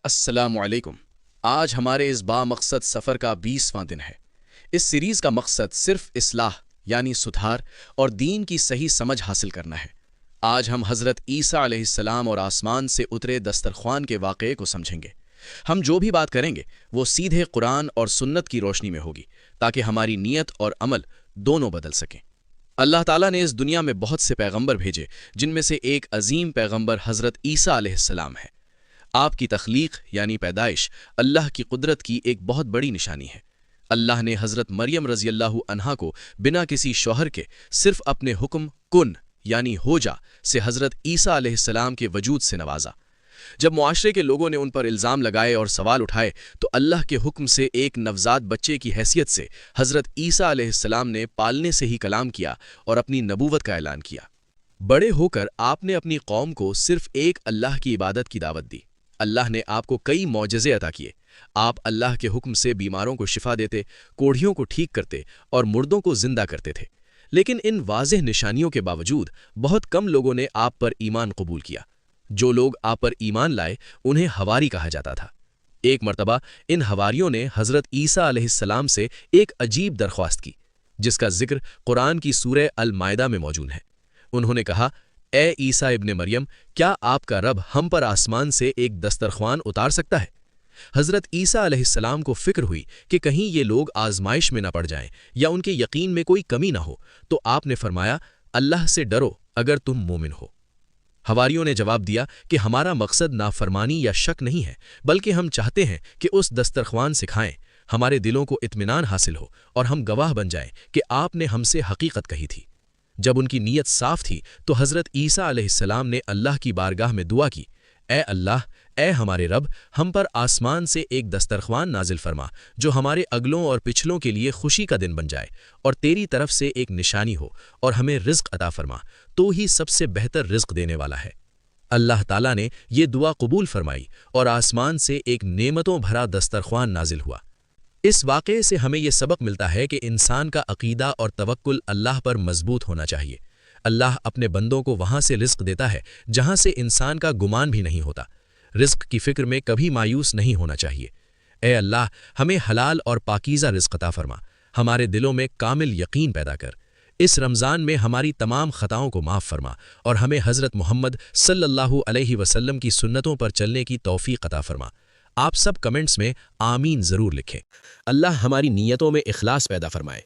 السلام علیکم۔ آج ہمارے اس بامقصد سفر کا 20واں دن ہے۔ اس سیریز کا مقصد صرف اصلاح یعنی سدھار اور دین کی صحیح سمجھ حاصل کرنا ہے۔ آج ہم حضرت عیسیٰ علیہ السلام اور آسمان سے اترے دسترخوان کے واقعے کو سمجھیں گے۔ ہم جو بھی بات کریں گے وہ سیدھے قرآن اور سنت کی روشنی میں ہوگی تاکہ ہماری نیت اور عمل دونوں بدل سکیں۔ اللہ تعالیٰ نے اس دنیا میں بہت سے پیغمبر بھیجے، جن میں سے ایک عظیم پیغمبر حضرت عیسیٰ علیہ السلام ہے۔ آپ کی تخلیق یعنی پیدائش اللہ کی قدرت کی ایک بہت بڑی نشانی ہے۔ اللہ نے حضرت مریم رضی اللہ عنہا کو بنا کسی شوہر کے صرف اپنے حکم کن یعنی ہو جا سے حضرت عیسیٰ علیہ السلام کے وجود سے نوازا۔ جب معاشرے کے لوگوں نے ان پر الزام لگائے اور سوال اٹھائے تو اللہ کے حکم سے ایک نوزاد بچے کی حیثیت سے حضرت عیسیٰ علیہ السلام نے پالنے سے ہی کلام کیا اور اپنی نبوت کا اعلان کیا۔ بڑے ہو کر آپ نے اپنی قوم کو صرف ایک اللہ کی عبادت کی دعوت دی۔ اللہ نے آپ کو کئی معجزے عطا کیے۔ آپ اللہ کے حکم سے بیماروں کو شفا دیتے، کوڑھیوں کو ٹھیک کرتے اور مردوں کو زندہ کرتے تھے۔ لیکن ان واضح نشانیوں کے باوجود بہت کم لوگوں نے آپ پر ایمان قبول کیا۔ جو لوگ آپ پر ایمان لائے انہیں حواری کہا جاتا تھا۔ ایک مرتبہ ان حواریوں نے حضرت عیسیٰ علیہ السلام سے ایک عجیب درخواست کی، جس کا ذکر قرآن کی سورہ المائدہ میں موجود ہے۔ انہوں نے کہا، اے عیسیٰ ابن مریم، کیا آپ کا رب ہم پر آسمان سے ایک دسترخوان اتار سکتا ہے؟ حضرت عیسیٰ علیہ السلام کو فکر ہوئی کہ کہیں یہ لوگ آزمائش میں نہ پڑ جائیں یا ان کے یقین میں کوئی کمی نہ ہو، تو آپ نے فرمایا، اللہ سے ڈرو اگر تم مومن ہو۔ حواریوں نے جواب دیا کہ ہمارا مقصد نافرمانی یا شک نہیں ہے، بلکہ ہم چاہتے ہیں کہ اس دسترخوان سے کھائیں، ہمارے دلوں کو اطمینان حاصل ہو اور ہم گواہ بن جائیں کہ آپ نے ہم سے حقیقت کہی تھی۔ جب ان کی نیت صاف تھی تو حضرت عیسیٰ علیہ السلام نے اللہ کی بارگاہ میں دعا کی، اے اللہ، اے ہمارے رب، ہم پر آسمان سے ایک دسترخوان نازل فرما جو ہمارے اگلوں اور پچھلوں کے لیے خوشی کا دن بن جائے، اور تیری طرف سے ایک نشانی ہو، اور ہمیں رزق عطا فرما، تو ہی سب سے بہتر رزق دینے والا ہے۔ اللہ تعالیٰ نے یہ دعا قبول فرمائی اور آسمان سے ایک نعمتوں بھرا دسترخوان نازل ہوا۔ اس واقعے سے ہمیں یہ سبق ملتا ہے کہ انسان کا عقیدہ اور توکل اللہ پر مضبوط ہونا چاہیے۔ اللہ اپنے بندوں کو وہاں سے رزق دیتا ہے جہاں سے انسان کا گمان بھی نہیں ہوتا۔ رزق کی فکر میں کبھی مایوس نہیں ہونا چاہیے۔ اے اللہ، ہمیں حلال اور پاکیزہ رزق عطا فرما، ہمارے دلوں میں کامل یقین پیدا کر۔ اس رمضان میں ہماری تمام خطاؤں کو معاف فرما اور ہمیں حضرت محمد صلی اللہ علیہ وسلم کی سنتوں پر چلنے کی توفیق عطا فرما۔ آپ سب کمنٹس میں آمین ضرور لکھیں۔ اللہ ہماری نیتوں میں اخلاص پیدا فرمائے۔